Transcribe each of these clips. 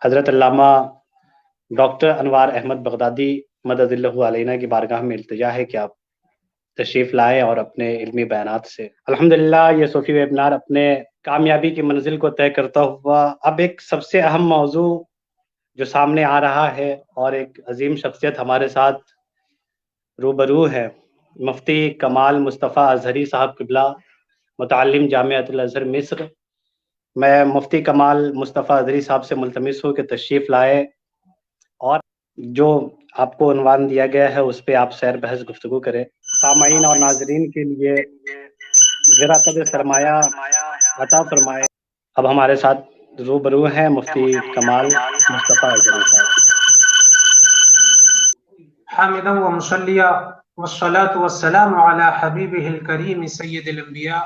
حضرت علامہ ڈاکٹر انوار احمد بغدادی مدد اللہ علینا کی بارگاہ میں التجا ہے کہ آپ تشریف لائے اور اپنے علمی بیانات سے الحمدللہ یہ صوفی ویبنار اپنے کامیابی کی منزل کو طے کرتا ہوا اب ایک سب سے اہم موضوع جو سامنے آ رہا ہے اور ایک عظیم شخصیت ہمارے ساتھ روبرو ہے، مفتی کمال مصطفیٰ اظہری صاحب قبلہ، متعلم جامعۃ الازہر مصر۔ میں مفتی کمال مصطفیٰ اظہری صاحب سے ملتمس ہوں کہ تشریف لائے اور جو آپ کو عنوان دیا گیا ہے اس پہ آپ سیر بحث گفتگو کریں۔ سامعین اور ناظرین کے لیے ذرا قدر سرمایہ عطا فرمائے۔ اب ہمارے ساتھ روبرو ہیں مفتی کمال مصطفیٰ اظہری صاحب۔ حامدا و مصلیا والصلاة والسلام على حبیبہ الکریم سید الانبیاء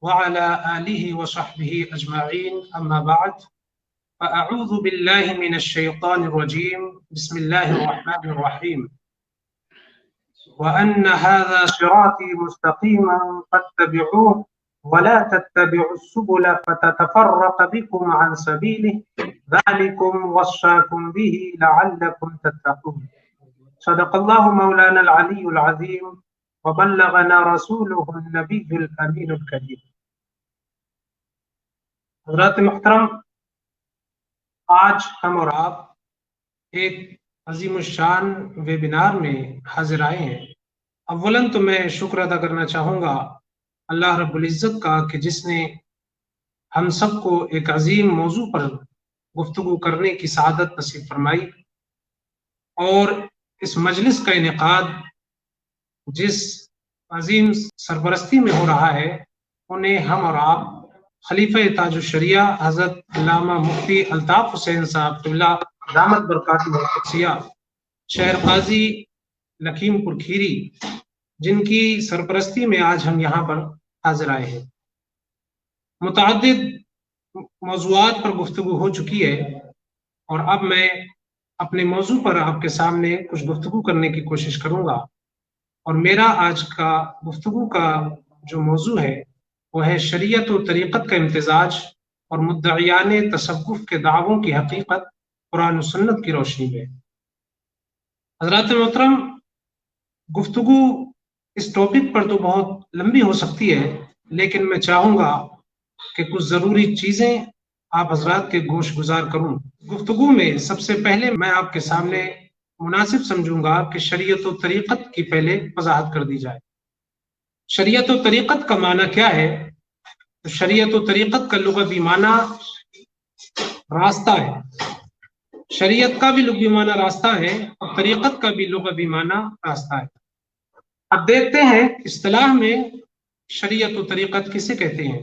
وعلى آلہ وصحبہ اجمعین، اما بعد فاعوذ باللہ من الشیطان الرجیم، بسم اللہ الرحمن الرحیم۔ وَأَنَّ هَذَا صِرَاطِي مُسْتَقِيمًا فَاتَّبِعُوهُ وَلَا تَتَّبِعُوا السُّبُلَ فَتَتَفَرَّقَ بِكُمْ عَنْ سَبِيلِهِ ذَلِكُمْ وَصَّاكُمْ بِهِ لَعَلَّكُمْ تَتَّقُونَ۔ صدق اللہ مولانا العلی العظیم وبلغنا رسولہ النبی الامین الکریم۔ حضرات محترم، آج ہم اور آپ ایک عظیم الشان ویبینار میں حاضر آئے ہیں۔ اولاً تو میں شکر ادا کرنا چاہوں گا اللہ رب العزت کا کہ جس نے ہم سب کو ایک عظیم موضوع پر گفتگو کرنے کی سعادت نصیب فرمائی، اور اس مجلس کا انعقاد جس عظیم سرپرستی میں ہو رہا ہے انہیں ہم اور آپ خلیفہ تاج الشریعہ حضرت علامہ مفتی الطاف حسین صاحب قبلہ دامت برکاتہ القدسیہ شہر قاضی لکھیم پور کھیری، جن کی سرپرستی میں آج ہم یہاں پر حاضر آئے ہیں۔ متعدد موضوعات پر گفتگو ہو چکی ہے اور اب میں اپنے موضوع پر آپ کے سامنے کچھ گفتگو کرنے کی کوشش کروں گا، اور میرا آج کا گفتگو کا جو موضوع ہے وہ ہے شریعت و طریقت کا امتزاج اور مدعیان تصوف کے دعووں کی حقیقت قرآن و سنت کی روشنی میں۔ حضرات محترم، گفتگو اس ٹاپک پر تو بہت لمبی ہو سکتی ہے، لیکن میں چاہوں گا کہ کچھ ضروری چیزیں آپ حضرات کے گوش گزار کروں۔ گفتگو میں سب سے پہلے میں آپ کے سامنے مناسب سمجھوں گا کہ شریعت و طریقت کی پہلے وضاحت کر دی جائے۔ شریعت و طریقت کا معنی کیا ہے؟ تو شریعت و طریقت کا لغوی معنی راستہ ہے۔ شریعت کا بھی لغوی معنی راستہ ہے اور طریقت کا بھی لغوی معنی راستہ ہے۔ اب دیکھتے ہیں اصطلاح میں شریعت و طریقت کسے کہتے ہیں۔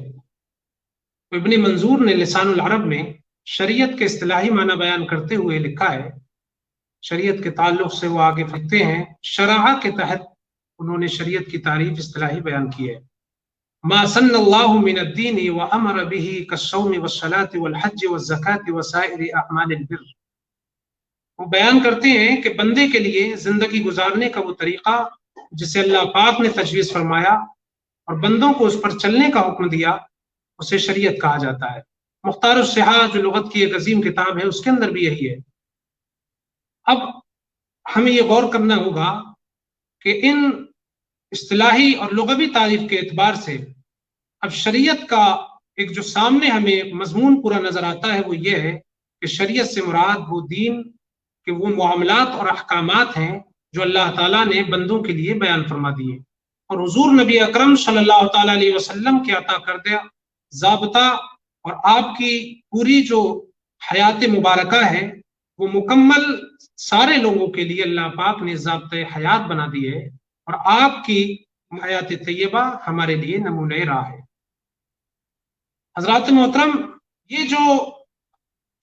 ابن منظور نے لسان العرب میں شریعت کے اصطلاحی معنی بیان کرتے ہوئے لکھا ہے، شریعت کے تعلق سے وہ آگے لکھتے ہیں، شرع کے تحت انہوں نے شریعت کی تعریف اصطلاحی بیان کی ہے۔ ما سن اللہ من الدین وامر به كالصوم والصلاة والحج والزکاة وسائر اعمال البر۔ وہ بیان کرتے ہیں کہ بندے کے لیے زندگی گزارنے کا وہ طریقہ جسے اللہ پاک نے تجویز فرمایا اور بندوں کو اس پر چلنے کا حکم دیا، اسے شریعت کہا جاتا ہے۔ مختار الصحاح جو لغت کی ایک عظیم کتاب ہے اس کے اندر بھی یہی ہے۔ اب ہمیں یہ غور کرنا ہوگا کہ ان اصطلاحی اور لغوی تعریف کے اعتبار سے اب شریعت کا ایک جو سامنے ہمیں مضمون پورا نظر آتا ہے وہ یہ ہے کہ شریعت سے مراد وہ دین کے وہ معاملات اور احکامات ہیں جو اللہ تعالیٰ نے بندوں کے لیے بیان فرما دیے، اور حضور نبی اکرم صلی اللہ تعالیٰ علیہ وسلم کے عطا کردہ ضابطہ اور آپ کی پوری جو حیات مبارکہ ہے وہ مکمل سارے لوگوں کے لیے اللہ پاک نے ضابطۂ حیات بنا دی ہے، اور آپ کی حیات طیبہ ہمارے لیے نمونہ راہ ہے۔ حضرات محترم، یہ جو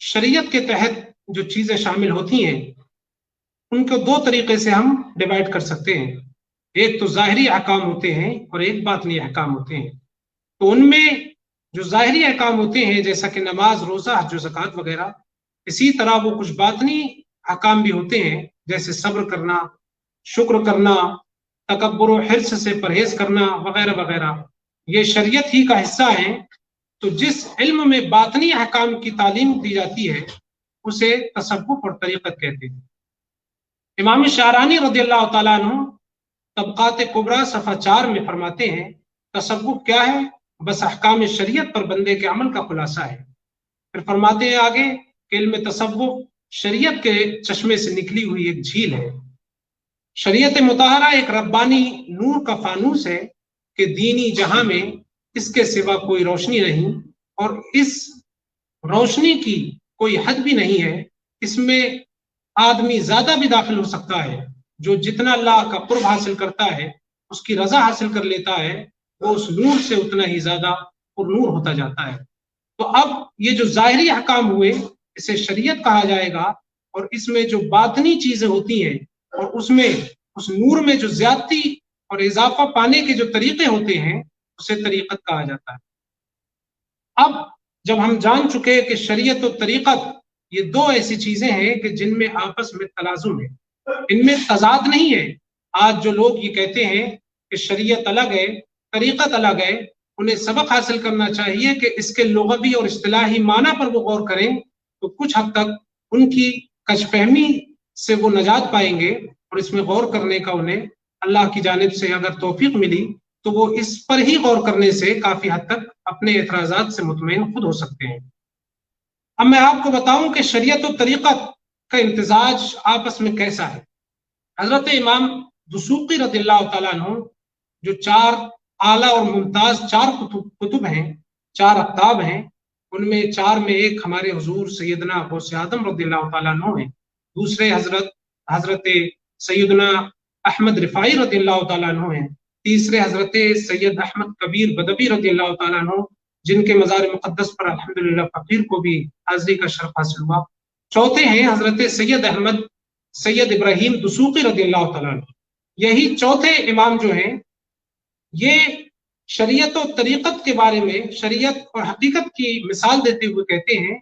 شریعت کے تحت جو چیزیں شامل ہوتی ہیں ان کو دو طریقے سے ہم ڈیوائڈ کر سکتے ہیں۔ ایک تو ظاہری احکام ہوتے ہیں اور ایک باطنی احکام ہوتے ہیں۔ تو ان میں جو ظاہری احکام ہوتے ہیں جیسا کہ نماز، روزہ، حج و زکوٰۃ وغیرہ، اسی طرح وہ کچھ باطنی احکام بھی ہوتے ہیں جیسے صبر کرنا، شکر کرنا، تکبر و حرص سے پرہیز کرنا وغیرہ وغیرہ، یہ شریعت ہی کا حصہ ہیں۔ تو جس علم میں باطنی احکام کی تعلیم دی جاتی ہے उसे तसव्वुफ और तरीक़त कहते हैं। इमाम शारानी रज़ियल्लाहु ताला अन्हु तबक़ात कुबरा सफ़ा 4 में फरमाते हैं, तसव्वुफ क्या है? बस अहकाम शरीयत पर बंदे के अमल का खुलासा है। फिर फरमाते हैं आगे कि इल्म तसव्वुफ शरीयत के चश्मे से निकली हुई एक झील है। शरीयत मुताहरा एक रब्बानी नूर का फानूस है कि दीनी जहां में इसके सिवा कोई रोशनी नहीं और इस रोशनी की कोई हद भी नहीं है। इसमें आदमी ज्यादा भी दाखिल हो सकता है। जो जितना अल्लाह का कुर्ब हासिल करता है, उसकी रजा हासिल कर लेता है, वो उस नूर से उतना ही ज्यादा और नूर होता जाता है। तो अब ये जो ज़ाहिरी अहकाम हुए इसे शरीयत कहा जाएगा, और इसमें जो बातनी चीजें होती हैं और उसमें उस नूर में जो ज्यादती और इजाफा पाने के जो तरीके होते हैं उसे तरीक़त कहा जाता है। अब जब हम जान चुके हैं कि शरीयत और तरीक़त ये दो ऐसी चीजें हैं कि जिनमें आपस में तलाजुम है, इनमें तजाद नहीं है। आज जो लोग ये कहते हैं कि शरीयत अलग है, तरीक़त अलग है, उन्हें सबक हासिल करना चाहिए कि इसके लुग़वी और इस्तिलाही माना पर वो गौर करें, तो कुछ हद तक उनकी कशफहमी से वो नजात पाएंगे और इसमें गौर करने का उन्हें अल्लाह की जानिब से अगर तौफीक मिली तो वो इस पर ही गौर करने से काफी हद तक अपने एतराज़ात से मुतमईन खुद हो सकते हैं। अब मैं आपको बताऊं कि शरीयत और तरीक़त का इम्तिजाज आपस में कैसा है। हजरत इमाम दुसूकी रज़ियल्लाहु ताला अन्हु जो 4 आला और मुमताज 4 कुतुब हैं, 4 अक्ताब हैं, उनमें 4 में एक हमारे हुजूर सैयदना गौसे आदम रज़ियल्लाहु ताला अन्हु हैं, दूसरे हजरत सैयदना अहमद रिफाई रज़ियल्लाहु ताला अन्हु हैं, तीसरे हजरत सैयद अहमद कबीर बदवी रज़ियल्लाहु ताला अन्हु जिनके मज़ार मुक़द्दस पर अल्हम्दुलिल्लाह फ़कीर को भी हाज़िरी का शर्फ हासिल हुआ, चौथे हैं हजरत सैयद इब्राहिम दुसूकी रज़ियल्लाहु ताला अन्हु। यही चौथे इमाम जो हैं ये शरीयत और तरीक़त के बारे में शरीयत और हकीकत की मिसाल देते हुए कहते हैं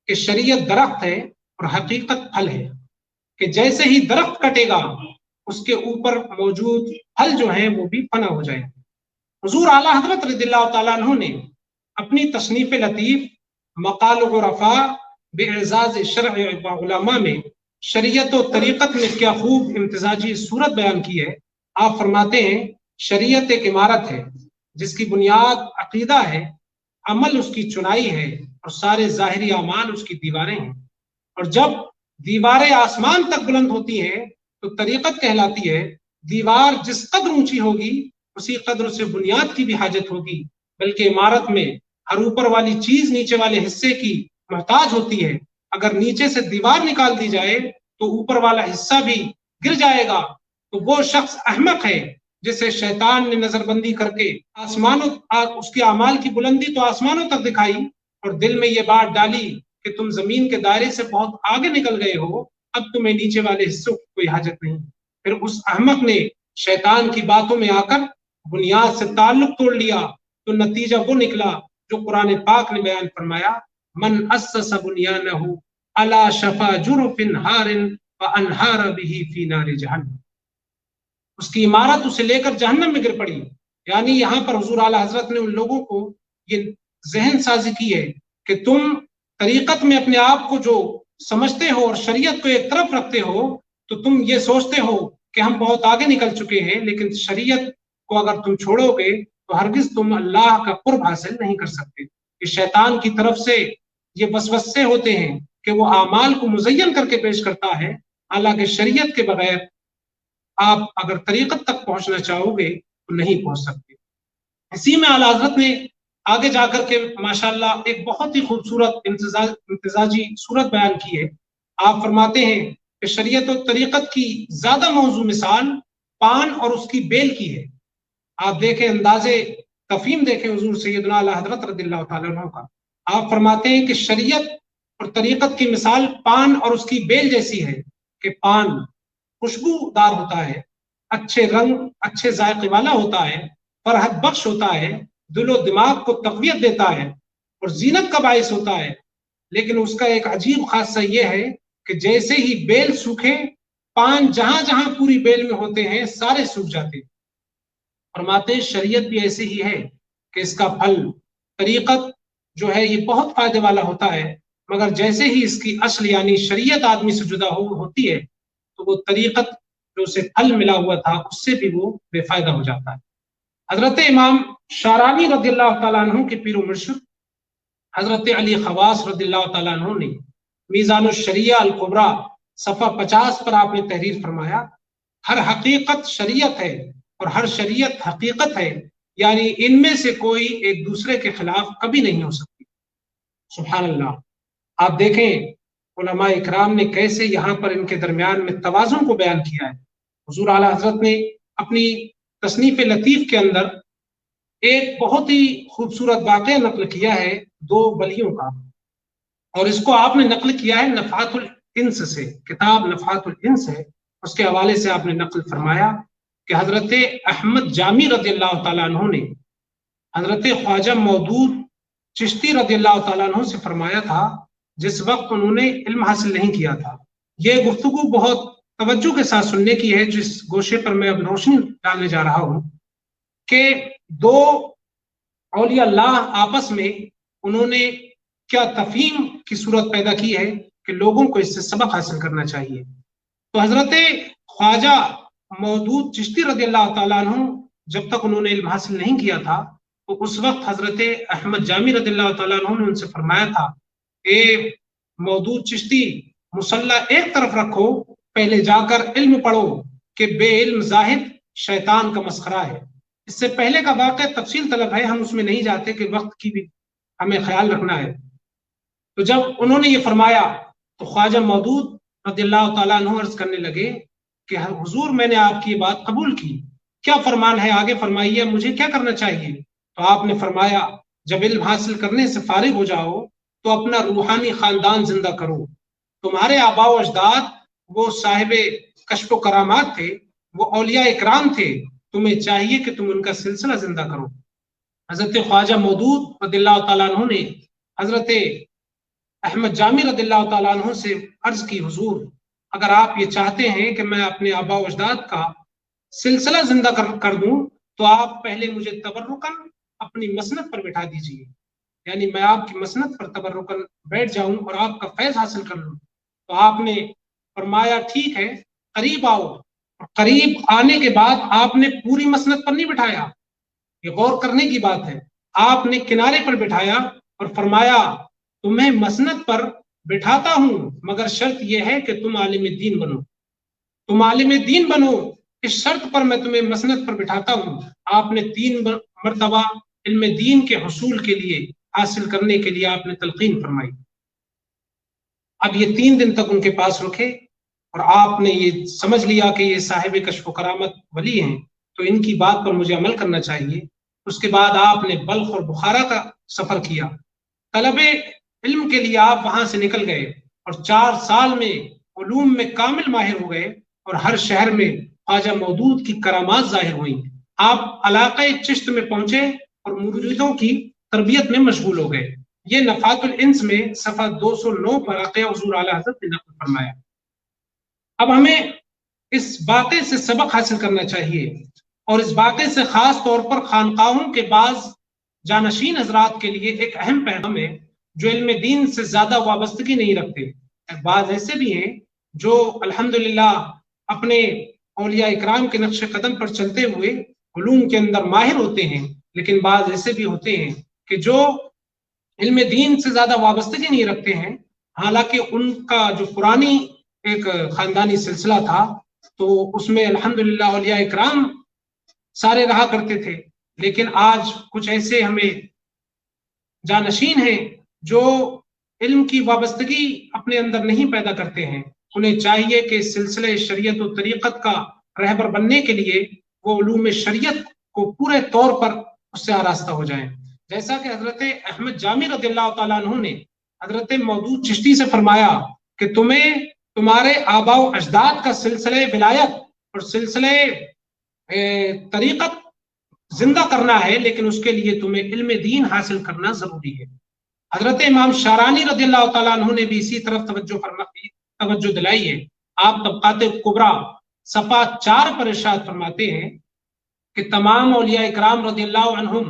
कि शरीयत दरख्त है और हकीकत फल है, कि जैसे ही दरख्त कटेगा उसके ऊपर मौजूद फल जो हैं वो भी फना हो जाएंगे। हुजूर आला हज़रत रज़ियल्लाहु ताला अन्हु ने अपनी तसनीफ़ लतीफ़ मक़ाल गुरफ़ा बिइज़ाज़ शरअ व उलमा में शरीयत और तरीक़त में क्या खूब इम्तिज़ाजी सूरत बयान की है। आप फरमाते हैं शरीयत एक इमारत है जिसकी बुनियाद अकीदा है, अमल उसकी चुनाई है और सारे ज़ाहिरी अमाल उसकी दीवारें हैं। और जब दीवारें आसमान तक बुलंद होती हैं तो तरीक़त कहलाती है। दीवार जिस कदर ऊंची होगी उसी कदर से बुनियाद की भी हाजत होगी, बल्कि इमारत में हर ऊपर वाली चीज नीचे वाले हिस्से की मोहताज होती है। अगर नीचे से दीवार निकाल दी जाए तो ऊपर वाला हिस्सा भी गिर जाएगा। तो वो शख्स अहमक है जिसे शैतान ने नजरबंदी करके उसके अमाल की बुलंदी तो आसमानों तक दिखाई और दिल में ये बात डाली कि तुम जमीन के दायरे से बहुत आगे निकल गए हो, अब तुम्हें नीचे वाले हिस्सों की कोई हाजत नहीं। फिर उस अहमक ने शैतान की बातों में आकर बुनियाद से ताल्लुक तोड़ लिया, तो नतीजा वो निकला जो कुरान पाक ने बयान फरमाया, मन अस्सस बुनियानहु अला शफा जुरफिन हारिन व अनहार बिही फी नारि जहन्नम। उसकी इमारत उसे लेकर जहन्नम में गिर पड़ी। यानी यहाँ पर हुजूर आला हजरत ने उन लोगों को ये जहन साजी की है कि तुम तरीक़त में अपने आप को जो समझते हो और शरीयत को एक तरफ रखते हो तो तुम ये सोचते हो कि हम बहुत आगे निकल चुके हैं, लेकिन शरीयत को अगर तुम छोड़ोगे तो हरगिज तुम अल्लाह का कुर्ब हासिल नहीं कर सकते। ये शैतान की तरफ से ये वसवसे होते हैं कि वो आमाल को मुज़य्यन करके पेश करता है, हालांकि शरीयत के बगैर आप अगर तरीक़त तक पहुंचना चाहोगे तो नहीं पहुंच सकते। इसी में आला हज़रत ने आगे जाकर के माशाअल्लाह एक बहुत ही खूबसूरत इम्तिजाजी सूरत बयान की है। आप फरमाते हैं कि शरीयत और तरीक़त की ज्यादा मौजू मिसाल पान और उसकी बेल की है। आप देखें, अंदाजे तफहीम देखें हुजूर सैयदना आला हज़रत रज़ियल्लाहु ताला अन्हु का। आप फरमाते हैं कि शरीयत और तरीक़त की मिसाल पान और उसकी बेल जैसी है कि पान खुशबूदार होता है, अच्छे रंग अच्छे जायके वाला होता है, फरहत बख्श होता है, दिलो दिमाग को तक़वियत देता है और जीनत का बाइस होता है। लेकिन उसका एक अजीब खासा यह है कि जैसे ही बेल सूखे, पान जहां जहां पूरी बेल में होते हैं सारे सूख जाते हैं। फरमाते शरीयत भी ऐसी ही है कि इसका फल तरीक़त जो है ये बहुत फायदे वाला होता है, मगर जैसे ही इसकी असल यानी शरीयत आदमी से जुदा होती है तो वो तरीकत जो उसे फल मिला हुआ था उससे भी वो बेफायदा हो जाता है। हजरत इमाम शारानी रदियल्लाहु ताला अन्हु के पीर मुर्शिद हजरत अली खवास रदियल्लाहु ताला अन्हु ने मीज़ान शरिया अल कुबरा सफ़ा 50 पर आपने तहरीर फरमाया, हर हकीकत शरीयत है और हर शरीयत हकीकत है, यानी इनमें से कोई एक दूसरे के खिलाफ कभी नहीं हो सकती। सुभान अल्लाह। आप देखें उलमा इकराम ने कैसे यहाँ पर इनके दरमियान में तवाज़ुन को बयान किया है। हुजूर आला हज़रत ने अपनी तसनीफ लतीफ़ के अंदर एक बहुत ही खूबसूरत वाक़या नकल किया है दो वलियों का, और इसको आपने नकल किया है नफ़ातुल इंस से, किताब नफ़ातुल इंस है, उसके हवाले से आपने नकल फरमाया कि हजरत अहमद जामी रदियल्लाहु ताला अन्हु ने हजरत ख्वाजा मौदूद चिश्ती रदियल्लाहु ताला अन्हु से फरमाया था, जिस वक्त उन्होंने इल्म हासिल नहीं किया था। ये गुफ्तगू बहुत तवज्जो के साथ सुनने की है, जिस गोशे पर मैं अब रोशनी डालने जा रहा हूँ कि दो औलिया अल्लाह आपस में उन्होंने क्या तफहीम की सूरत पैदा की है कि लोगों को इससे सबक हासिल करना चाहिए। तो हजरत ख्वाजा मौदूद चिश्ती रदियल्लाहु ताला अन्हु जब तक उन्होंने इल्म हासिल नहीं किया था तो उस वक्त हजरत अहमद जामी रदियल्लाहु ताला अन्हु ने उनसे फरमाया था, ए मौदूद चिश्ती, मुसल्ला एक तरफ रखो, पहले जाकर इल्म पढ़ो कि बेइल्म जाहिद शैतान का मस्खरा है। इससे पहले का वाक़या तफसील तलब है, हम उसमें नहीं जाते कि वक्त की भी हमें ख्याल रखना है। तो जब उन्होंने ये फरमाया तो ख्वाजा मौदूद रदियल्लाहु ताला अन्हु अर्ज करने लगे कि हुजूर मैंने आपकी बात कबूल की, क्या फरमान है आगे फरमाइए, मुझे क्या करना चाहिए? तो आपने फरमाया, जब इल्म हासिल करने से फारिग हो जाओ तो अपना रूहानी खानदान जिंदा करो। तुम्हारे आबा व अजदाद वो साहिबे कश्फ व करामात थे, वो औलिया इकराम थे, तुम्हें चाहिए कि तुम उनका सिलसिला जिंदा करो। हजरत ख्वाजा मौदूद रदियल्लाहु ताला अन्हु ने हजरत अहमद जामी रदियल्लाहु ताला अन्हु से अर्ज की, हुजूर अगर आप ये चाहते हैं कि मैं अपने आबा व अजदाद का सिलसिला जिंदा कर दूं तो आप पहले मुझे तबर्रुकन अपनी मसनद पर बैठा दीजिए, यानी मैं आपकी मसनद पर तबर्रुकन बैठ जाऊं और आपका फैज हासिल कर लूं। तो आपने फरमाया, ठीक है, करीब आओ। और करीब आने के बाद आपने पूरी मसनद पर नहीं बिठाया, ये गौर करने की बात है, आपने किनारे पर बिठाया और फरमाया, तुम्हें मसनद पर बिठाता हूं मगर शर्त यह है कि तुम आलिम दीन बनो, तुम आलिम दीन बनो, इस शर्त पर मैं तुम्हें मसनद पर बिठाता हूं। आपने 3 मरतबा इल्म दीन के हुसूल के लिए, हासिल करने के लिए आपने तलकीन फरमाई। अब ये 3 दिन तक उनके पास रुके और आपने ये समझ लिया कि ये साहिब कश्फ व करामत वली हैं, तो इनकी बात पर मुझे अमल करना चाहिए। उसके बाद आपने बल्ख और बुखारा का सफर किया, तलबे इल्म के लिए आप वहां से निकल गए और 4 साल में उलूम में कामिल माहिर हो गए और हर शहर में ख्वाजा मौदूद की करामात जाहिर हुई। आप इलाक़े चिश्त में पहुंचे और मुरीदों की तरबियत में मशगूल हो गए। ये नफ़ातुल इंस में सफ़ा 209 पर वाक़या हुज़ूर आला हज़रत ने नक़ल फरमाया। अब हमें इस वाक़े से सबक हासिल करना चाहिए और इस वाक़े से खास तौर पर खानकाहों के बाज़ जानशीन हजरात के लिए एक अहम पैगाम है जो इल्म दीन से ज्यादा वाबस्तगी नहीं रखते। बाज ऐसे भी हैं जो अल्हम्दुलिल्लाह अपने औलिया इकराम के नक्शे कदम पर चलते हुए उलूम के अंदर माहिर होते हैं, लेकिन बाज ऐसे भी होते हैं कि जो इल्म दीन से ज्यादा वाबस्तगी नहीं रखते हैं। हालांकि उनका जो पुरानी एक खानदानी सिलसिला था तो उसमें अल्हम्दुलिल्लाह औलिया इकराम सारे रहा करते थे, लेकिन आज कुछ ऐसे हमें जानशीन हैं जो इल्म की वाबस्तगी अपने अंदर नहीं पैदा करते हैं। उन्हें चाहिए कि सिलसिले शरीयत और तरीक़त का रहबर बनने के लिए वो उलूम शरीयत को पूरे तौर पर उससे आरास्ता हो जाएं। जैसा कि हजरत अहमद जामी रदियल्लाहु ताला अन्हु ने हजरत मौदूद चिश्ती से फरमाया कि तुम्हें तुम्हारे आबा व अजदाद का सिलसिले विलायत और सिलसिले तरीक़त जिंदा करना है, लेकिन उसके लिए तुम्हें इल्म दीन हासिल करना जरूरी है। हजरत इमाम शारानी रदियल्लाहु ताला अन्हु ने भी इसी तरफ तवज्जो दिलाई है। आप तबक़ात कुबरा सफ़ा 4 पर इरशाद फरमाते हैं कि तमाम औलिया इकराम रदियल्लाहु अन्हुम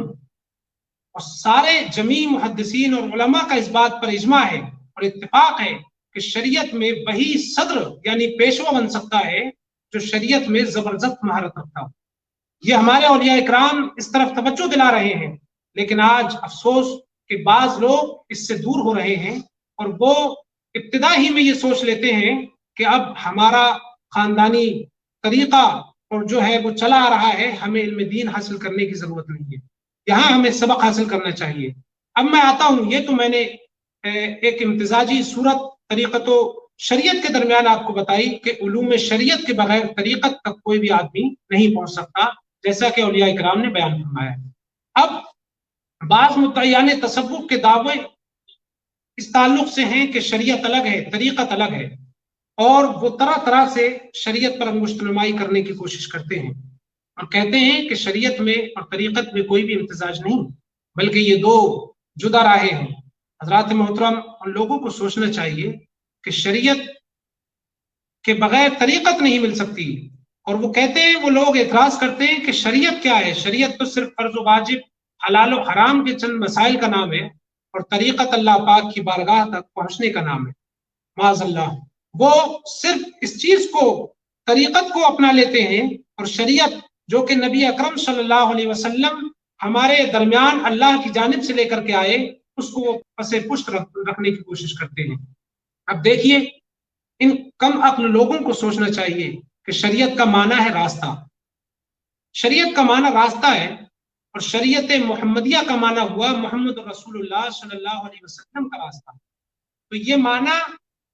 और सारे जमी मुहद्दिसीन और उलमा का इस बात पर इजमा है اور اتفاق ہے کہ شریعت میں وہی صدر یعنی پیشوا بن سکتا ہے جو شریعت میں زبردست مہارت رکھتا ہو۔ یہ ہمارے اولیاء اکرام اس طرف توجہ دلا رہے ہیں، لیکن آج افسوس کہ بعض لوگ اس سے دور ہو رہے ہیں اور وہ ابتدا ہی میں یہ سوچ لیتے ہیں کہ اب ہمارا خاندانی طریقہ اور جو ہے وہ چلا آ رہا ہے، ہمیں علم دین حاصل کرنے کی ضرورت نہیں ہے، یہاں ہمیں سبق حاصل کرنا چاہیے۔ اب میں آتا ہوں، یہ تو میں نے ایک امتزاجی صورت طریقت و شریعت کے درمیان آپ کو بتائی کہ علوم شریعت کے بغیر طریقت تک کوئی بھی آدمی نہیں پہنچ سکتا، جیسا کہ اولیاء اکرام نے بیان فرمایا۔ اب بعض مدعیان تصوف کے دعوے اس تعلق سے ہیں کہ شریعت الگ ہے، طریقت الگ ہے، اور وہ طرح طرح سے شریعت پر انگشت نمائی کرنے کی کوشش کرتے ہیں اور کہتے ہیں کہ شریعت میں اور طریقت میں کوئی بھی امتزاج نہیں، بلکہ یہ دو جدا راہیں ہیں۔ حضرات محترم، ان لوگوں کو سوچنا چاہیے کہ شریعت کے بغیر طریقت نہیں مل سکتی، اور وہ کہتے ہیں، وہ لوگ اعتراض کرتے ہیں کہ شریعت کیا ہے؟ شریعت تو صرف فرض و واجب، حلال و حرام کے چند مسائل کا نام ہے، اور طریقت اللہ پاک کی بارگاہ تک پہنچنے کا نام ہے۔ معاذ اللہ، وہ صرف اس چیز کو، طریقت کو اپنا لیتے ہیں، اور شریعت جو کہ نبی اکرم صلی اللہ علیہ وسلم ہمارے درمیان اللہ کی جانب سے لے کر کے آئے، اس کو وہ پس پشت رکھنے کی کوشش کرتے ہیں۔ اب دیکھیے، ان کم عقل لوگوں کو سوچنا چاہیے کہ شریعت کا معنی ہے راستہ، شریعت کا معنی راستہ ہے، اور شریعت محمدیہ کا معنی ہوا محمد رسول اللہ صلی اللہ علیہ وسلم کا راستہ۔ تو یہ معنی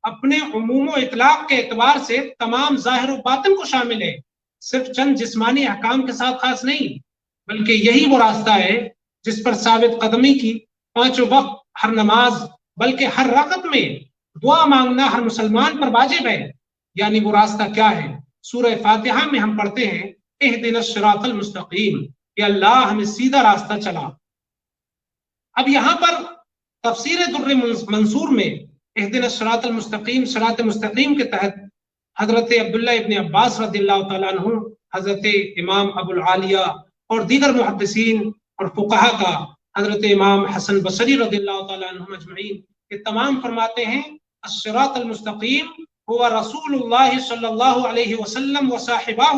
اپنے عموم و اطلاق کے اعتبار سے تمام ظاہر و باطن کو شامل ہے، صرف چند جسمانی احکام کے ساتھ خاص نہیں، بلکہ یہی وہ راستہ ہے جس پر ثابت قدمی کی پانچوں وقت ہر نماز، بلکہ ہر رکعت میں دعا مانگنا ہر مسلمان پر واجب ہے۔ یعنی وہ راستہ کیا ہے؟ سورہ فاتحہ میں ہم پڑھتے ہیں، اہدنا الصراط المستقیم، کہ اللہ ہمیں سیدھا راستہ چلا۔ اب یہاں پر تفسیر در منصور میں اہدنا الصراط المستقیم، صراط مستقیم کے تحت حضرت عبداللہ ابن عباس رضی اللہ تعالیٰ عنہ، حضرت امام ابو العالیہ اور دیگر محدثین اور فقہا کا، حضرت امام حسن بصری رضی اللہ تعالیٰ عنہ اجمعین، یہ تمام فرماتے ہیں الصراط المستقیم هو رسول اللہ صلی اللہ علیہ وسلم و صاحبہ،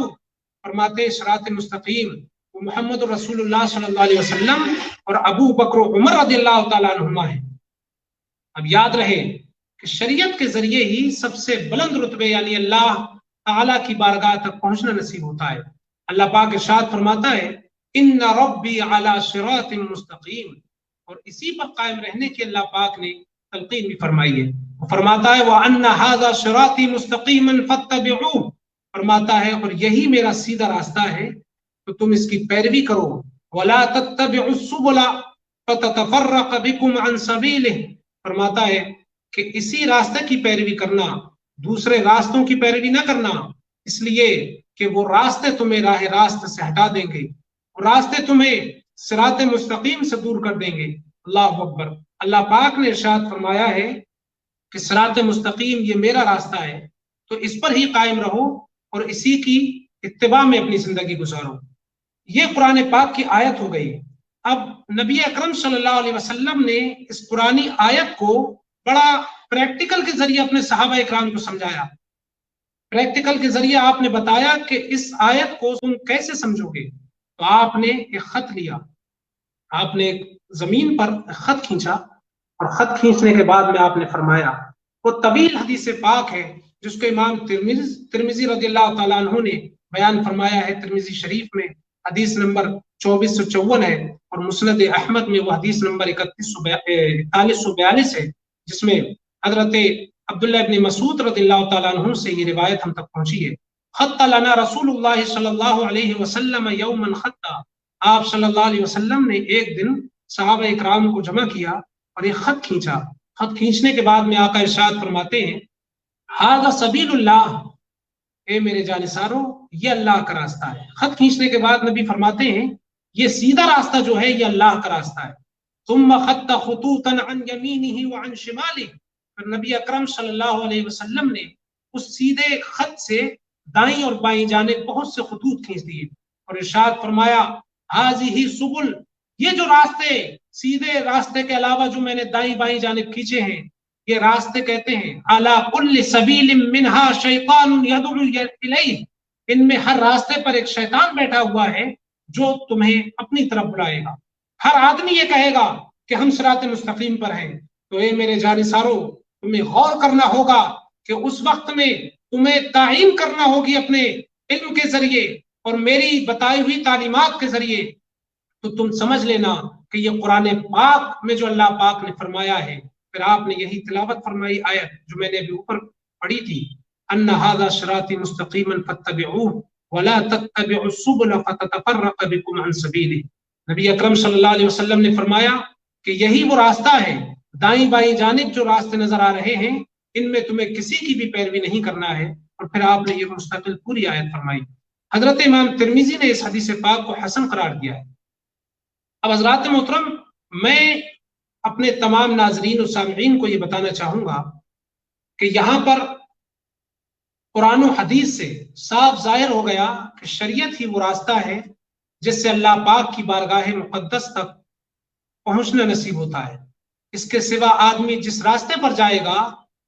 فرماتے ہیں صراط مستقیم وہ محمد رسول اللہ صلی اللہ علیہ وسلم اور ابو بکر و عمر رضی اللہ تعالیٰ عنہما ہے۔ اب یاد رہے کہ شریعت کے ذریعے ہی سب سے بلند رتبے یعنی اللہ تعالیٰ کی بارگاہ تک پہنچنا نصیب ہوتا ہے۔ اللہ پاک ارشاد فرماتا ہے، ان ربی علی صراط مستقیم، اور اسی پر قائم رہنے کی اللہ پاک نے تلقین بھی فرمائی ہے۔ وہ فرماتا ہے وَأَنَّ هَذَا صِرَاطِي مُسْتَقِيمًا فَاتَّبِعُوهُ، فرماتا ہے اور یہی میرا سیدھا راستہ ہے تو تم اس کی پیروی کرو۔ وَلَا تَتَّبِعُوا السُّبُلَ فَتَتَفَرَّقَ بِكُمْ عَنْ سَبِيلِهِ، فرماتا ہے کہ اسی راستے کی پیروی کرنا، دوسرے راستوں کی پیروی نہ کرنا، اس لیے کہ وہ راستے تمہیں راہ راست سے ہٹا دیں گے، وہ راستے تمہیں صراط مستقیم سے دور کر دیں گے۔ اللہ اکبر۔ اللہ پاک نے ارشاد فرمایا ہے کہ صراط مستقیم یہ میرا راستہ ہے، تو اس پر ہی قائم رہو اور اسی کی اتباع میں اپنی زندگی گزارو۔ یہ قرآن پاک کی آیت ہو گئی۔ اب نبی اکرم صلی اللہ علیہ وسلم نے اس قرآنی آیت کو بڑا پریکٹیکل کے ذریعے اپنے صحابہ اکرام کو سمجھایا۔ پریکٹیکل کے ذریعے آپ نے بتایا کہ اس آیت کو تم کیسے سمجھو گے۔ تو آپ نے ایک خط لیا، آپ نے ایک زمین پر خط کھینچا، اور خط کھینچنے کے بعد میں آپ نے فرمایا، وہ طویل حدیث پاک ہے جس کو امام ترمذی رضی اللہ تعالیٰ عنہ نے بیان فرمایا ہے، ترمذی شریف میں حدیث نمبر 2454 ہے، اور مسند احمد میں وہ حدیث نمبر 4142 ہے، جس میں حضرت عبداللہ ابن مسعود رضی اللہ تعالیٰ عنہ سے یہ روایت ہم تک پہنچی ہے۔ خط لنا رسول اللہ صلی اللہ علیہ وسلم یوما خطا، آپ صلی اللہ علیہ وسلم نے ایک دن صحابہ اکرام کو جمع کیا اور ایک خط کھینچا۔ خط کھینچنے کے بعد میں آقا ارشاد فرماتے ہیں، ھذا سبیل اللہ، اے میرے جانثارو یہ اللہ کا راستہ ہے۔ خط کھینچنے کے بعد نبی فرماتے ہیں یہ سیدھا راستہ جو ہے یہ اللہ کا راستہ ہے۔ ثم خط خطوطا عن یمینہ وعن شمالہ، پھر نبی اکرم صلی اللہ علیہ وسلم نے اس سیدھے خط سے دائیں اور بائیں جانب بہت سے خطوط کھینچ دیے، اور ارشاد فرمایا ھذہ سبل، یہ جو راستے، سیدھے راستے کے علاوہ جو میں نے دائیں بائیں جانب کھینچے ہیں، ये रास्ते कहते हैं अला कुल्लि सबीलिम मिनहा शैतानुन यदउलु इलैहि, इनमें हर रास्ते पर एक शैतान बैठा हुआ है जो तुम्हें अपनी तरफ बुलाएगा। हर आदमी ये कहेगा कि हम सिरात मुस्तकीम पर हैं। तो ये मेरे जानिसारो, तुम्हें गौर करना होगा कि उस वक्त में तुम्हें तायीन करना होगी अपने इल्म के जरिए और मेरी बताई हुई तालीमात के जरिए। तो तुम समझ लेना कि ये कुरान पाक में जो अल्लाह पाक ने फरमाया है, फिर आपने यही तिलावत फरमाई आयत जो मैंने अभी ऊपर पढ़ी थी, अन्ना हाज़ा सिराती मुस्तकीमन फत्तबिऊहु वला तत्तबिउस सुबुल फततफर्रक़ बिकुम अन सबीलिही। नबी अकरम सल्लल्लाहु अलैहि वसल्लम ने फरमाया कि यही वो रास्ता है, दाई बाई जानिब जो रास्ते नजर आ रहे हैं इनमें तुम्हें किसी की भी पैरवी नहीं करना है। और फिर आपने ये मुस्तकिल पूरी आयत फरमाई। हजरत इमाम तिरमिजी ने इस हदीस पाक को हसन करार दिया है। अब हजरात मोहतरम, मैं अपने तमाम नाजरीन और सामईन को ये बताना चाहूंगा कि यहाँ पर कुरान और हदीस से साफ जाहिर हो गया कि शरीयत ही वो रास्ता है जिससे अल्लाह पाक की बारगाह मुक़द्दस तक पहुंचना नसीब होता है। इसके सिवा आदमी जिस रास्ते पर जाएगा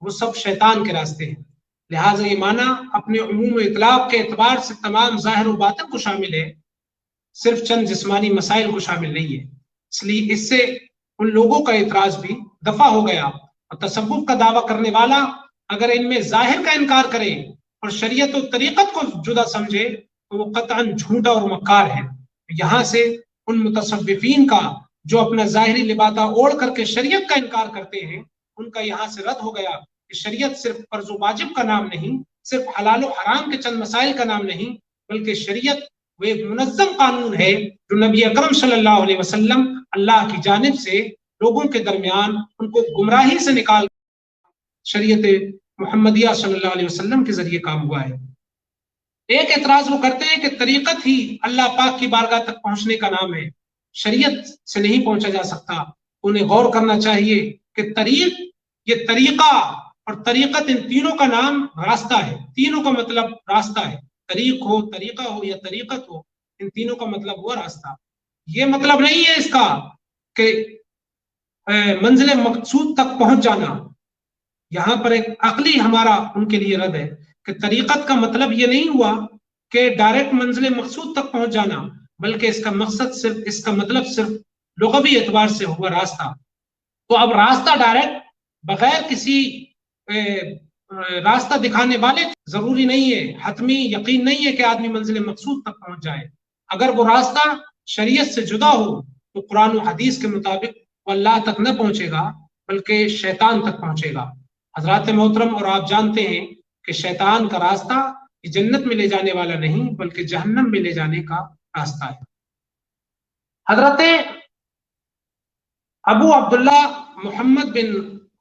वो सब शैतान के रास्ते हैं। लिहाजा ये माना अपने उमूम इतलाक के एतबार से तमाम ज़ाहिर व बातिन को शामिल है, सिर्फ चंद जिस्मानी मसाइल को शामिल नहीं है। इसलिए इससे उन लोगों का इतराज भी दफा हो गया। और तसव्वुफ का दावा करने वाला अगर इनमें जाहिर का इनकार करे और शरीयत और तरीक़त को जुदा समझे तो वो कतअन झूठा और मक्कार है। यहाँ से उन मुतसव्विफीन का जो अपना ज़ाहिरी लिबादा ओढ़ करके शरीयत का इनकार करते हैं, उनका यहाँ से रद्द हो गया कि शरीयत सिर्फ फर्ज व वाजिब का नाम नहीं, सिर्फ हलाल और हराम के चंद मसाइल का नाम नहीं, बल्कि शरीयत वो एक मुनज़्ज़म कानून है जो नबी अकरम सल्लल्लाहु अलैहि वसल्लम अल्लाह की जानिब से लोगों के दरमियान उनको गुमराही से निकाल शरीयत मुहम्मदिया सल्लल्लाहु अलैहि वसल्लम के जरिए काम हुआ है। एक एतराज वो करते हैं कि तरीक़त ही अल्लाह पाक की बारगाह तक पहुंचने का नाम है, शरीयत से नहीं पहुंचा जा सकता। उन्हें गौर करना चाहिए कि तरीक़, ये तरीक़ा और तरीक़त, इन तीनों का नाम रास्ता है। तीनों का मतलब रास्ता है। तरीक़ हो, तरीक़ा हो या तरीक़त हो, इन तीनों का मतलब हुआ रास्ता। ये मतलब नहीं है इसका कि मंजिल मकसूद तक पहुंच जाना। यहाँ पर एक अकली हमारा उनके लिए रद्द है कि तरीक़त का मतलब ये नहीं हुआ कि डायरेक्ट मंजिल मकसूद तक पहुंच जाना, बल्कि इसका मकसद सिर्फ, इसका मतलब सिर्फ लुग़वी एतबार से हुआ रास्ता। तो अब रास्ता डायरेक्ट बगैर किसी रास्ता दिखाने वाले जरूरी नहीं है, हतमी यकीन नहीं है कि आदमी मंजिल मकसूद तक पहुंच जाए। अगर वो रास्ता शरीयत से जुदा हो तो कुरान और हदीस के मुताबिक वो अल्लाह तक न पहुंचेगा बल्कि शैतान तक पहुंचेगा। हजरात मोहतरम, और आप जानते हैं कि शैतान का रास्ता जन्नत में ले जाने वाला नहीं बल्कि जहन्नम में ले जाने का रास्ता है। हजरत अबू अब्दुल्ला मोहम्मद बिन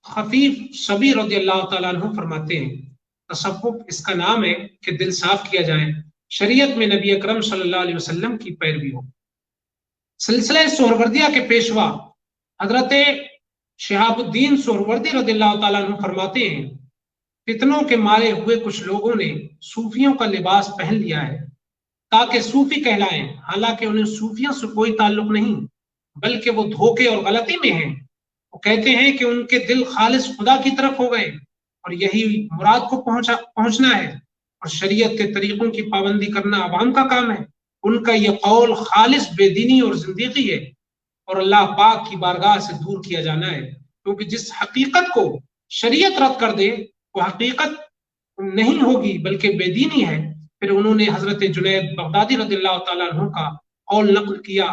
खफीफ शबीर रज़ियल्लाहु ताला अन्हु फरमाते हैं, तसव्वुफ इसका नाम है कि दिल साफ किया जाए, शरीयत में नबी अकरम सल्लल्लाहु अलैहि वसल्लम की पैरवी हो। सिलसिला सोहरवर्दिया के पेशवा हजरत शिहाबुद्दीन सोहरवर्दी रज़ियल्लाहु ताला अन्हु फरमाते हैं, फितनों के मारे हुए कुछ लोगों ने सूफियों का लिबास पहन लिया है ताकि सूफी कहलाएं, हालांकि उन्हें सूफियों से कोई ताल्लुक नहीं बल्कि वो धोखे और गलती में हैं। वो कहते हैं कि उनके दिल खालिस खुदा की तरफ हो गए और यही मुराद को पहुंचना है और शरीयत के तरीकों की पाबंदी करना अवाम का काम है। उनका यह कौल खालिस बेदीनी और जिंदगी है और अल्लाह पाक की बारगाह से दूर किया जाना है, क्योंकि जिस हकीकत को शरीयत रद्द कर दे वो हकीकत नहीं होगी बल्कि बेदीनी है। फिर उन्होंने हजरत जुनैद बगदादी रज़ियल्लाहु ताला अन्हु का कौल नक़ल किया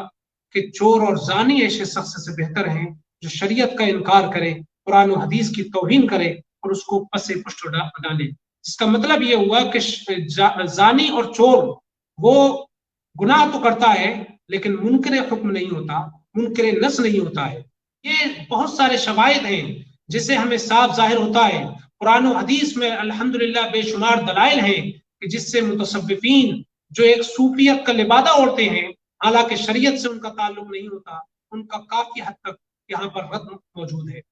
कि चोर और जानी ऐसे शख्स से बेहतर हैं जो शरीयत का इनकार करे, कुरान और हदीस की तौहीन करे और उसको पसे पुष्ट डाले। इसका मतलब ये हुआ कि जानी और चोर वो गुनाह तो करता है लेकिन मुनकरे हुक्म नहीं होता, मुनकरे नस नहीं होता है। ये बहुत सारे शवाहिद हैं जिससे हमें साफ जाहिर होता है। कुरान और हदीस में अल्हम्दुलिल्लाह बेशुमार दलाइल हैं कि जिससे मुतसव्विफीन जो एक सूफियत का लिबादा ओढ़ते हैं, हालांकि शरीयत से उनका ताल्लुक नहीं होता, उनका काफी हद तक यहाँ पर रद्द मौजूद है।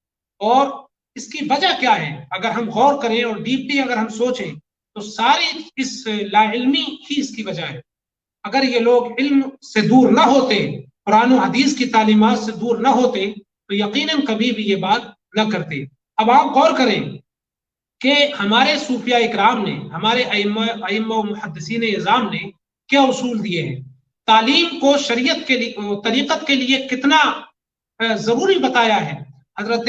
और इसकी वजह क्या है? अगर हम गौर करें और डीपली अगर हम सोचें तो सारी इस लाइल्मी ही इसकी वजह है। अगर ये लोग इल्म से दूर न होते, कुरान और हदीस की तालीमात से दूर न होते तो यकीनन कभी भी ये बात न करते। अब आप गौर करें کہ ہمارے صوفیاء اکرام نے، ہمارے ائمہ و محدثین اعظام نے کیا اصول دیے ہیں، تعلیم کو شریعت کے لیے، طریقت کے لیے کتنا ضروری بتایا ہے۔ حضرت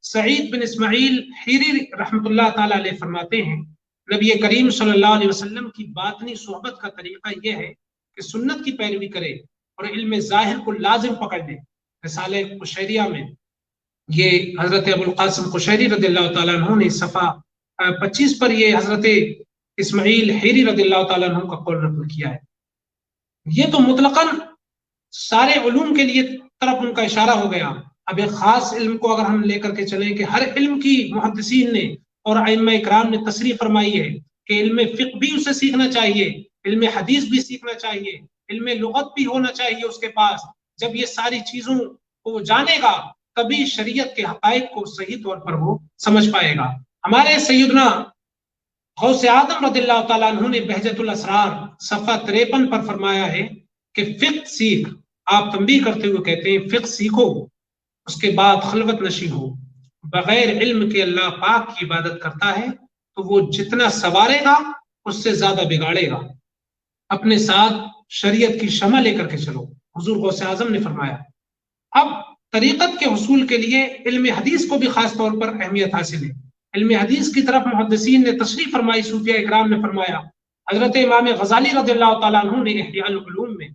سعید بن اسماعیل حیری رحمۃ اللہ تعالی علیہ فرماتے ہیں نبی کریم صلی اللہ علیہ وسلم کی باطنی صحبت کا طریقہ یہ ہے کہ سنت کی پیروی کرے اور علم ظاہر کو لازم پکڑ لے۔ رسالہ قشیریہ میں یہ حضرت ابو القاسم قشیری رضی اللہ تعالیٰ عنہ نے صفحہ 25 پر یہ حضرت اسماعیل حیری رضی اللہ تعالیٰ عنہ کا قول نقل کیا ہے۔ یہ تو مطلقاً سارے علوم کے لیے طرف ان کا اشارہ ہو گیا۔ اب ایک خاص علم کو اگر ہم لے کر کے چلیں کہ ہر علم کی محدثین نے اور ائمہ اکرام نے تصریح فرمائی ہے کہ علم فقہ بھی اسے سیکھنا چاہیے، علم حدیث بھی سیکھنا چاہیے، علم لغت بھی ہونا چاہیے اس کے پاس۔ جب یہ ساری چیزوں کو وہ جانے گا تبھی شریعت کے حقائق کو صحیح طور پر وہ سمجھ پائے گا۔ ہمارے سیدنا غوث اعظم رضی اللہ تعالیٰ عنہ نے بہجت الاسرار صفحہ 53 پر فرمایا ہے کہ فقہ سیکھ، آپ تنبیہ کرتے ہوئے کہتے ہیں فقہ سیکھو، اس کے بعد خلوت نشین ہو۔ بغیر علم کے اللہ پاک کی عبادت کرتا ہے تو وہ جتنا سنوارے گا اس سے زیادہ بگاڑے گا۔ اپنے ساتھ شریعت کی شمع لے کر کے چلو، حضور غوث اعظم نے فرمایا۔ اب طریقت کے حصول کے لیے علم حدیث کو بھی خاص طور پر اہمیت حاصل ہے۔ علم حدیث کی طرف محدثین نے تشریح فرمائی، صوفیاء اکرام نے فرمایا۔ حضرت امام غزالی رضی اللہ تعالیٰ عنہ نے احیاء العلوم میں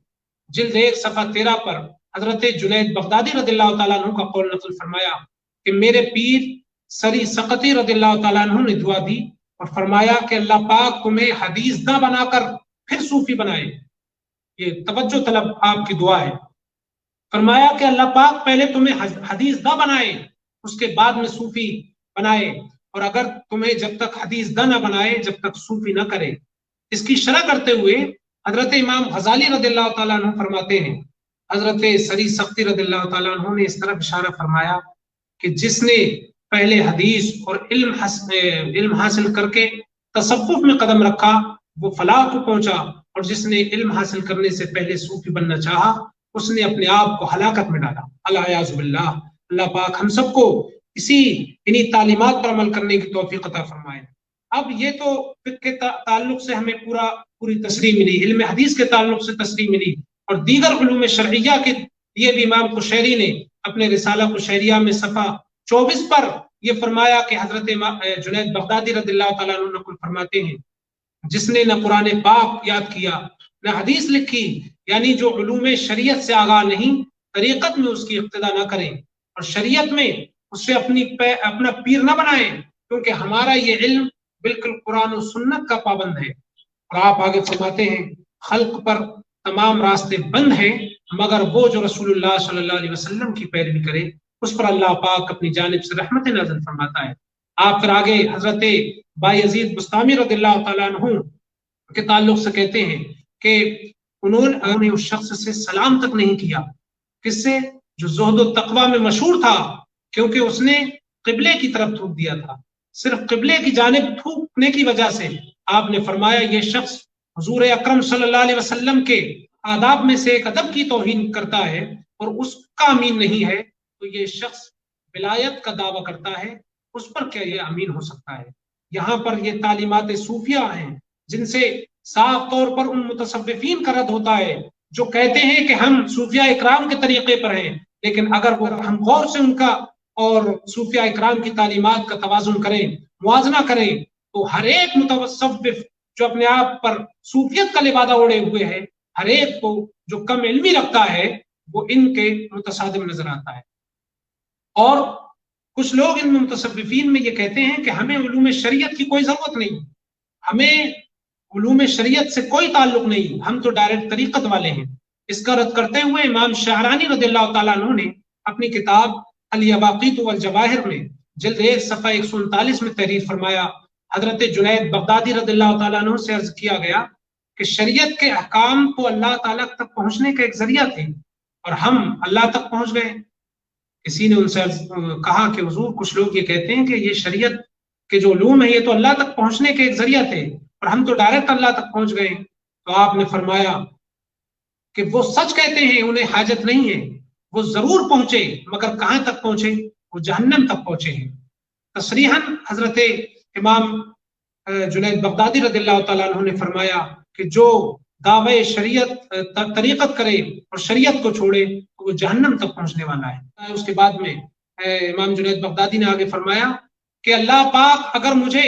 جلد 1 صفحہ 13 پر حضرت جنید بغدادی رضی اللہ تعالیٰ عنہ کا قول نقل فرمایا کہ میرے پیر سری سقطی رضی اللہ تعالیٰ عنہ نے دعا دی اور فرمایا کہ اللہ پاک تمہیں حدیث داں بنا کر پھر صوفی بنائے۔ یہ توجہ طلب آپ کی دعا ہے۔ فرمایا کہ اللہ پاک پہلے تمہیں حدیث داں بنائے، اس کے بعد میں صوفی بنائے، اور اگر تمہیں جب تک حدیث داں نہ بنائے جب تک صوفی نہ کرے۔ اس کی شرح کرتے ہوئے حضرت امام غزالی رضی اللہ تعالیٰ عنہ فرماتے ہیں، حضرت سری سقطی رضی اللہ تعالیٰ عنہ نے اس طرح اشارہ فرمایا کہ جس نے پہلے حدیث اور علم حاصل کر کے تصوف میں قدم رکھا وہ فلاح کو پہنچا، اور جس نے علم حاصل کرنے سے پہلے صوفی بننا چاہا اس نے اپنے آپ کو ہلاکت میں ڈالا۔ الیاذ باللہ، اللہ پاک ہم سب کو انہی تعلیمات پر عمل کرنے کی توفیق عطا فرمائے۔ اب یہ تو فقہ کے تعلق سے ہمیں پوری تصریح ملی، علم حدیث کے تعلق سے تصریح ملی، اور دیگر علوم شرعیہ کے لیے بھی امام قشیری نے اپنے رسالہ قشیریہ میں صفحہ 24 پر یہ فرمایا کہ حضرت جنید بغدادی رضی اللہ تعالیٰ عنہ نقل فرماتے ہیں جس نے نہ قرآن پاک یاد کیا نہ حدیث لکھی، یعنی جو علوم شریعت سے آگاہ نہیں، طریقت میں اس کی اقتدا نہ کریں اور شریعت میں اسے اپنا پیر نہ بنائیں، کیونکہ ہمارا یہ علم بالکل قرآن و سنت کا پابند ہے۔ اور آپ آگے فرماتے ہیں خلق پر تمام راستے بند ہیں مگر وہ جو رسول اللہ صلی اللہ علیہ وسلم کی پیروی کرے اس پر اللہ پاک اپنی جانب سے رحمت نازل فرماتا ہے۔ آپ پھر آگے حضرت بایزید بستامی رضی اللہ تعالیٰ عنہ کے تعلق سے کہتے ہیں کہ انہوں نے اس شخص سے سلام تک نہیں کیا، کس سے؟ جو زہد و تقوی میں مشہور تھا، کیونکہ اس نے قبلے کی طرف تھوک دیا تھا۔ صرف قبلے کی جانب تھوکنے کی وجہ سے آپ نے فرمایا یہ شخص حضور اکرم صلی اللہ علیہ وسلم کے آداب میں سے ایک ادب کی توہین کرتا ہے اور اس کا امین نہیں ہے، تو یہ شخص ولایت کا دعویٰ کرتا ہے، اس پر کیا یہ امین ہو سکتا ہے؟ یہاں پر یہ تعلیمات صوفیہ ہیں جن سے صاف طور پر ان متصوفین کا رد ہوتا ہے جو کہتے ہیں کہ ہم صوفیہ اکرام کے طریقے پر ہیں، لیکن اگر وہ ہم غور سے ان کا اور صوفیہ اکرام کی تعلیمات کا توازن کریں، موازنہ کریں، تو ہر ایک متصوف جو اپنے آپ پر صوفیت کا لبادہ اوڑے ہوئے ہے، ہر ایک کو جو کم علمی رکھتا ہے وہ ان کے متصادم نظر آتا ہے۔ اور کچھ لوگ ان متصوفین میں یہ کہتے ہیں کہ ہمیں علوم شریعت کی کوئی ضرورت نہیں، ہمیں علوم شریعت سے کوئی تعلق نہیں، ہم تو ڈائریکٹ طریقت والے ہیں۔ اس کا رد کرتے ہوئے امام شاہرانی رضی اللہ تعالیٰ عنہ نے اپنی کتاب الیواقیت والجواہر میں جلد 1 صفحہ 139 میں تحریر فرمایا، حضرت جنید بغدادی رضی اللہ تعالیٰ عنہ سے عرض کیا گیا کہ شریعت کے احکام تو اللہ تعالیٰ تک پہنچنے کا ایک ذریعہ تھے اور ہم اللہ تک پہنچ گئے۔ کسی نے ان سے کہا کہ حضور کچھ لوگ یہ کہتے ہیں کہ یہ شریعت کے جو علوم ہیں یہ تو اللہ تک پہنچنے کے ایک ذریعہ تھے اور ہم تو ڈائریکٹ اللہ تک پہنچ گئے۔ تو آپ نے فرمایا کہ وہ سچ کہتے ہیں، انہیں حاجت نہیں ہے، وہ ضرور پہنچے مگر کہاں تک پہنچے؟ وہ جہنم تک پہنچے ہیں۔ तसरीहन हजरत इमाम जुनैद बगदादी रज़ियल्लाहु तआला अन्हु ने फरमाया कि जो दावे शरीयत तरीक़त करे और शरीयत को छोड़े तो वो जहन्नम तक पहुंचने वाला है। उसके बाद में इमाम जुनैद बगदादी ने आगे फरमाया कि अल्लाह पाक अगर मुझे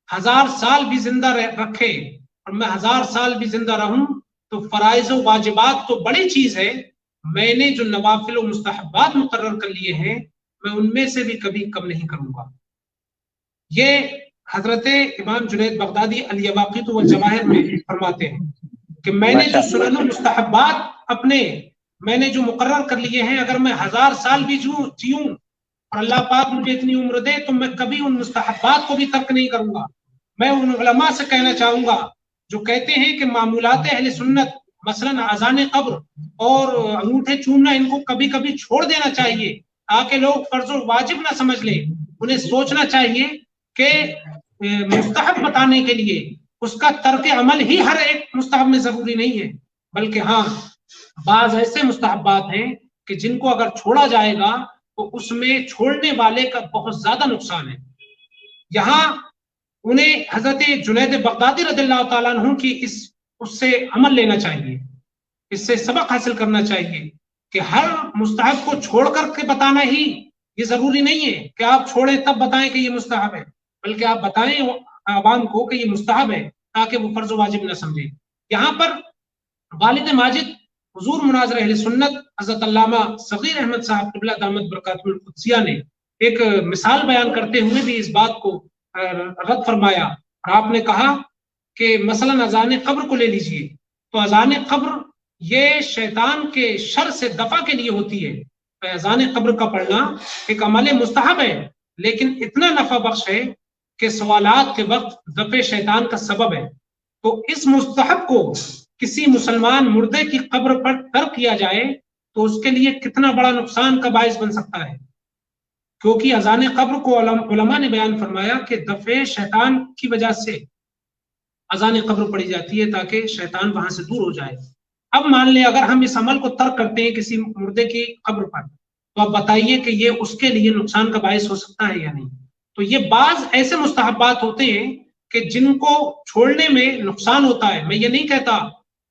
1000 साल भी जिंदा रखे और मैं 1000 साल भी जिंदा रहूं तो फराइज व वाजिबात तो बड़ी चीज है, मैंने जो नवाफिल व मुस्तहब्बात मुकर्रर कर लिए हैं मैं उनमें से भी कभी कम नहीं करूंगा। ये हजरत इमाम जुनैद बगदादी अल-यवाक़ित व जवाहिर में फरमाते हैं कि मैंने जो सुनन मुस्तहब्बात अपने मैंने जो मुकर्रर कर लिए हैं, अगर मैं 1000 साल भी जीऊं और अल्लाह पाक मुझे इतनी उम्र दे तो मैं कभी उन मुस्तहब्बात को भी तर्क नहीं करूंगा। मैं उन उलमा से कहना चाहूंगा जो कहते हैं कि मामूलात अहले सुन्नत मसलन अज़ान कब्र और अंगूठे चूमना इनको कभी कभी छोड़ देना चाहिए ताकि लोग फर्ज और वाजिब ना समझ लें। उन्हें सोचना चाहिए कि मुस्तहब बताने के लिए उसका तर्क अमल ही हर एक मुस्तहब में जरूरी नहीं है, बल्कि हाँ बाज ऐसे मुस्तहब्बात हैं कि जिनको अगर छोड़ा जाएगा तो उसमें छोड़ने वाले का बहुत ज्यादा नुकसान है। यहाँ उन्हें हजरत जुनैद बगदादी रज़ियल्लाहु तआला अन्हु की उससे अमल लेना चाहिए, इससे सबक हासिल करना चाहिए कि हर मुस्तहब को छोड़ करके बताना ही ये जरूरी नहीं है कि आप छोड़ें तब बताएं कि ये मुस्तहब है, बल्कि आप बताएं आवाम को कि ये मुस्तहब है ताकि वो फर्ज वाजिब ना समझे। यहाँ पर वालिद माजिद हुजूर मुनाज़िर अहले सुन्नत हज़रत अल्लामा सगीर अहमद साहब क़िबला दामत बरकातुहुल क़ुद्सिया ने एक मिसाल बयान करते हुए भी इस बात को रद्द फरमाया और आपने कहा कि मसलन अज़ान कब्र को ले लीजिए तो अज़ान कब्र ये शैतान के शर से दफा के लिए होती है। अज़ान कब्र का पढ़ना एक अमल मुस्तहब है लेकिन इतना नफा बख्श है कि सवालात के वक्त दफे शैतान का सबब है। तो इस मुस्तहब को किसी मुसलमान मुर्दे की कब्र पर तर्क किया जाए तो उसके लिए कितना बड़ा नुकसान का बायस बन सकता है, क्योंकि अज़ान कब्र को उलमा ने बयान फरमाया कि दफे शैतान की वजह से अज़ान कब्र पढ़ी जाती है ताकि शैतान वहां से दूर हो जाए। अब मान लें अगर हम इस अमल को तर्क करते हैं किसी मुर्दे की कब्र पर, तो अब बताइए कि ये उसके लिए नुकसान का बायस हो सकता है या नहीं। तो ये बाज ऐसे मुस्तहब्बात होते हैं कि जिनको छोड़ने में नुकसान होता है। मैं ये नहीं कहता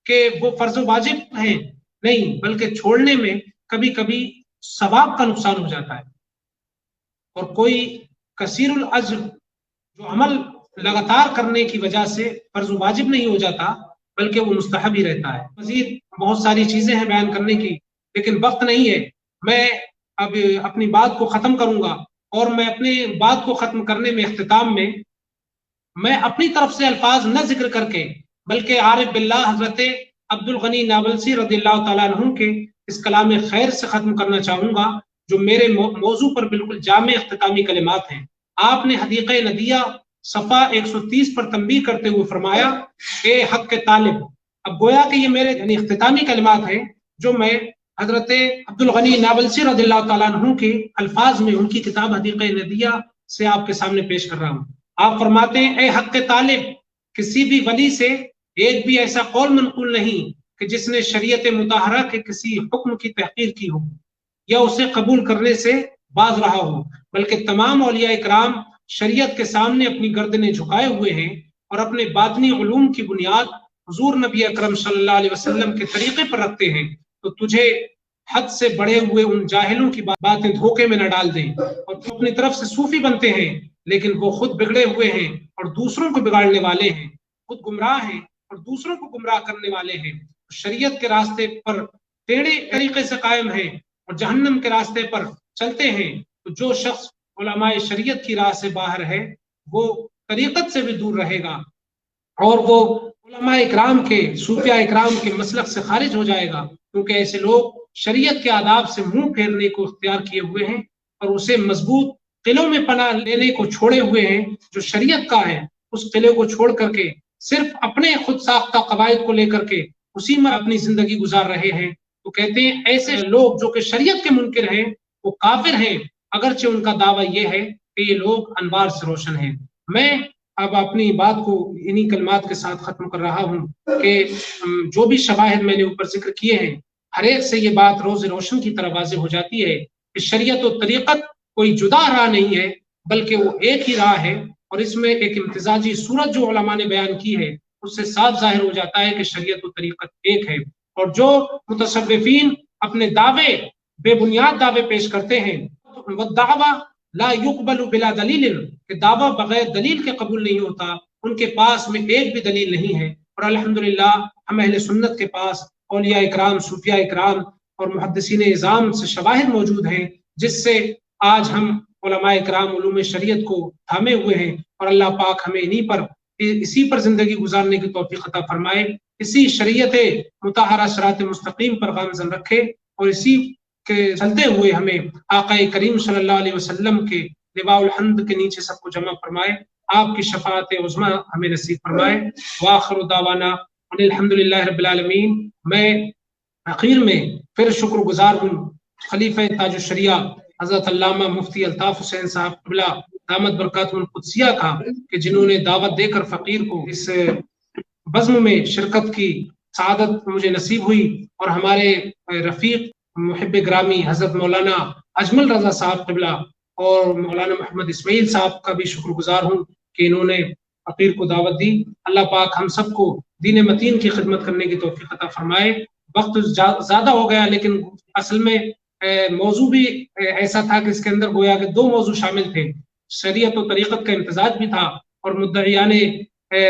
कि वो फर्ज वाजिब हैं, नहीं, बल्कि छोड़ने में कभी कभी सवाब का नुकसान हो जाता है और कोई कसीरुल अज्र जो अमल लगातार करने की वजह से फर्ज वाजिब नहीं हो जाता बल्कि वो मुस्तहब ही रहता है। मजीद बहुत सारी चीजें हैं बयान करने की लेकिन वक्त नहीं है। मैं अब अपनी बात को खत्म करूंगा और मैं अपने बात को खत्म करने में इख्तिताम में मैं अपनी तरफ से अल्फाज न जिक्र करके बल्कि आरिफ बिल्लाह हजरत अब्दुल गनी नावलसी रज़ियल्लाहु तआला अन्हु के इस कलाम खैर से खत्म करना चाहूंगा जो मेरे मौजू पर बिल्कुल जामे इख्तितामी कलिमात हैं। आपने हदीक़े नदिया सफ़ा 130 पर तंबीह करते हुए फरमाया, ए हक के तालिब। अब गोया कि ये मेरे यानी इख्तितामी कलिमात हैं जो मैं हजरत अब्दुल गनी नावलसी रज़ियल्लाहु तआला अन्हु के अल्फाज में उनकी किताब हदीक़े नदिया से आपके सामने पेश कर रहा हूँ। आप फरमाते हैं, ए हक के तालिब, किसी भी वली से एक भी ऐसा कौल मनकूल नहीं कि जिसने शरीयत मुताहरा के किसी हुक्म की तहकीर की हो या उसे कबूल करने से बाज रहा हो, बल्कि तमाम औलिया इकराम शरीयत के सामने अपनी गर्दनें झुकाए हुए हैं और अपने बातनी उलूम की बुनियाद हुजूर नबी अकरम सल्लल्लाहु अलैहि वसल्लम के तरीके पर रखते हैं। तो तुझे हद से बढ़े हुए उन जाहिलों की बातें धोखे में न डाल दें। और तुम अपनी तरफ से सूफी बनते हैं लेकिन वो खुद बिगड़े हुए हैं और दूसरों को बिगाड़ने वाले हैं, खुद गुमराह हैं और दूसरों को गुमराह करने वाले हैं। शरीयत के रास्ते पर टेढ़े तरीके से कायम हैं और जहन्नम के रास्ते पर चलते हैं। तो जो शख्स उलमाए शरीयत की राह से बाहर है वो तरीकत से भी दूर रहेगा और वो उलमाए इकराम के सूफिया इकराम के मसलक से खारिज हो जाएगा, क्योंकि ऐसे लोग शरीयत के आदाब से मुंह फेरने को इख्तियार किए हुए हैं और उसे मजबूत किलों में पनाह लेने को छोड़े हुए हैं जो शरीयत का है। उस किले को छोड़ करके सिर्फ अपने खुद साख्ता कवायद को लेकर के उसी में अपनी जिंदगी गुजार रहे हैं। तो कहते हैं ऐसे लोग जो कि शरीयत के मुनकिर हैं वो काफिर हैं, अगरचे उनका दावा यह है कि ये लोग अनवार से रोशन हैं। मैं अब अपनी बात को इन्हीं कलमात के साथ खत्म कर रहा हूँ कि जो भी शवाहिद मैंने ऊपर जिक्र किए हैं हर एक से ये बात रोज रोशन की तरह वाज़ेह हो जाती है कि शरीयत और तरीक़त कोई जुदा राह नहीं है, بلکہ وہ ایک ہی راہ ہے، اور اس میں ایک امتزاجی صورت جو علماء نے بیان کی ہے اس سے صاف ظاہر ہو جاتا ہے کہ شریعت و طریقت ایک ہے۔ اور جو متصوفین اپنے دعوے بے بنیاد دعوے پیش کرتے ہیں، والدعوی لا يقبل بلا دلیل، کہ دعویٰ بغیر دلیل کے قبول نہیں ہوتا، ان کے پاس میں ایک بھی دلیل نہیں ہے۔ اور الحمدللہ ہم اہل سنت کے پاس اولیاء اکرام، صوفیاء اکرام اور محدثین اعظام سے شواہد موجود ہیں جس سے آج ہم علماء اکرام علوم شریعت کو تھامے ہوئے ہیں، اور اللہ پاک ہمیں اسی پر زندگی گزارنے کی توفیق عطا فرمائے، اسی شریعت مطہرہ صراط مستقیم پر گامزن رکھے، اور اسی کے چلتے ہوئے ہمیں آقا کریم صلی اللہ علیہ وسلم کے لواء الحمد کے نیچے سب کو جمع فرمائے، آپ کی شفاعت عظمیٰ ہمیں نصیب فرمائے۔ وآخر دعوانا ان الحمدللہ رب العالمین۔ میں اخیر میں پھر شکر گزار ہوں خلیفہ تاج الشریعہ حضرت علامہ مفتی الطاف حسین صاحب قبلہ دامت برکاتہم القدسیہ کا، کہ جنہوں نے دعوت دے کر فقیر کو اس بزم میں شرکت کی سعادت مجھے نصیب ہوئی، اور ہمارے رفیق محب گرامی حضرت مولانا اجمل رضا صاحب قبلہ اور مولانا محمد اسماعیل صاحب کا بھی شکر گزار ہوں کہ انہوں نے فقیر کو دعوت دی۔ اللہ پاک ہم سب کو دین متین کی خدمت کرنے کی توفیق عطا فرمائے۔ وقت زیادہ ہو گیا، لیکن اصل میں موضوع بھی ایسا تھا کہ اس کے اندر گویا کہ 2 موضوع شامل تھے، شریعت و طریقت کا امتزاج بھی تھا، اور مدعیان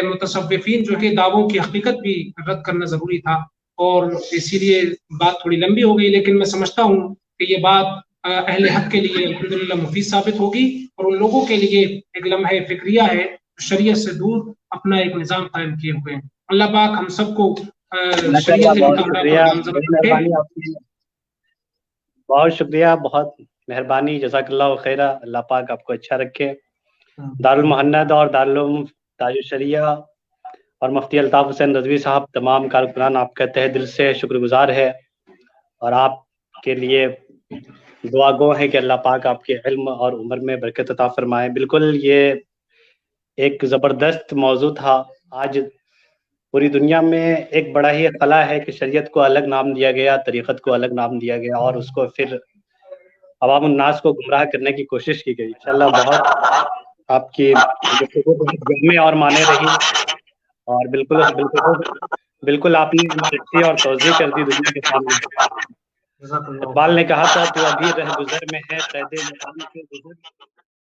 متصوفین جو کہ دعووں کی حقیقت بھی رد کرنا ضروری تھا، اور اسی لیے بات تھوڑی لمبی ہو گئی، لیکن میں سمجھتا ہوں کہ یہ بات اہل حق کے لیے الحمدللہ مفید ثابت ہوگی، اور ان لوگوں کے لیے ایک لمحہ فکریہ ہے جو شریعت سے دور اپنا ایک نظام قائم کیے ہوئے ہیں۔ اللہ پاک ہم سب کو شریعت مطہرہ پر گامزن رکھے۔ بہت شکریہ، بہت مہربانی، جزاک اللہ خیرہ، اللہ پاک آپ کو اچھا رکھے۔ دارالمحند اور دارالعلوم تاج الشریعہ اور مفتی الطاف حسین رضوی صاحب تمام کارکنان آپ کا تہ دل سے شکر گزار ہے، اور آپ کے لیے دعا گو ہے کہ اللہ پاک آپ کے علم اور عمر میں برکت عطا فرمائے۔ بالکل یہ ایک زبردست موضوع تھا۔ آج پوری دنیا میں ایک بڑا ہی خلا ہے کہ شریعت کو الگ نام دیا گیا، طریقت کو الگ نام دیا گیا، اور اس کو پھر عوام الناس کو گمراہ کرنے کی کوشش کی گئی۔ انشاءاللہ بہت آپ کی گفتگو بہت جامع اور معنی رہی، اور بالکل آپ نے تشریح اور توضیح کر دی دنیا کے سامنے۔ اقبال نے کہا تھا تو ابھی رہ گزر میں ہے قید مقام کے گزر،